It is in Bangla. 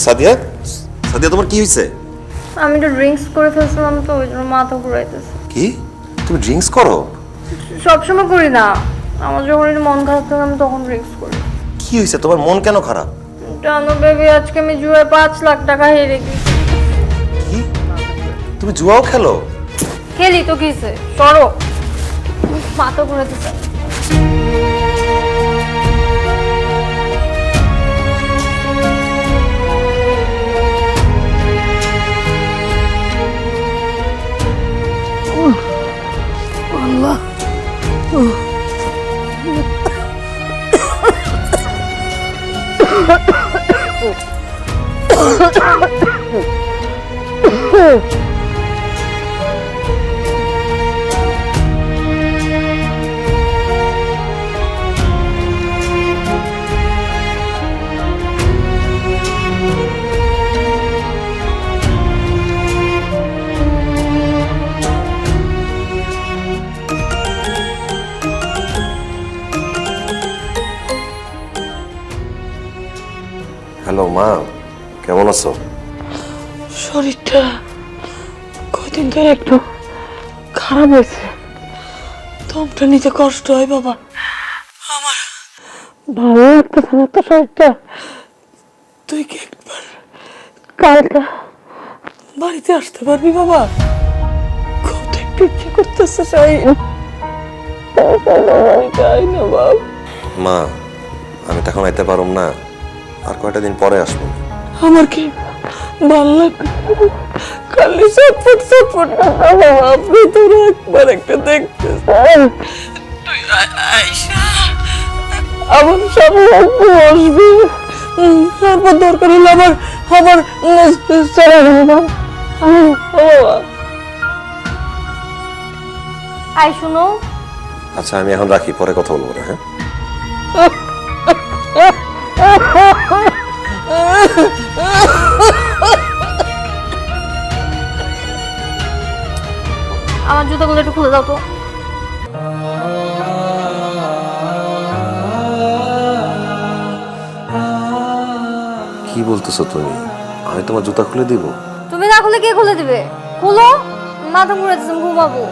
সাদিয়া, সাদিয়া তোমার কি হয়েছে? আমি তো ড্রিঙ্কস করে ফেলছিলাম, তো ওই জন্য মাথা ঘুরাইতেছে। কি তুমি ড্রিঙ্কস করো? সবসময় করি না, আমার যখন একটু মন খারাপ থাকে আমি তখন ড্রিঙ্কস করি। কি হয়েছে, তোমার মন কেন খারাপ? জানো বেবি, আজকে আমি জুয়ায় 5 লাখ টাকা হেরে গেছি। কি তুমি জুয়াও খেলো? খেলি তো কিসে, সরো, মাথা ঘুরাইতেছে। আল্লাহ, হ্যালো মা, কেমন আছো? শরীরটা কয়দিন ধরে একটু খারাপ হয়েছে, দমটা নিতে কষ্ট হয় বাবা। আমার ভালো লাগতেছে না তো শরীরটা। তুই কি একবার কালটা বাড়িতে আসতে পারবি বাবা? কত একটু ইচ্ছে করতেছে শাহিন, যাই না বাবা। মা আমি তো এখন আইতে পারুম না, আর কয়টা দিন পরে আসবো। আমার কি ভাল লাগে খালি চটপট চটপট আপনি তোর একবার একটা দেখতে তুই আইসা আমার সামনে একটু আসবি, তারপর দরকার হলে আবার আবার চলে যাবো। আই শুনো, আচ্ছা আমি এখন রাখি, পরে কথা বলবো না। হ্যাঁ আমার জুতাগুলো একটু খুলে দাও তো। কি বলতেছো তুমি? আমি তোমার জুতা খুলে দিব? তুমি না খুলে কে খুলে দিবে? খুলো, মাথা ঘুরাইতেছে, ঘুমাবো।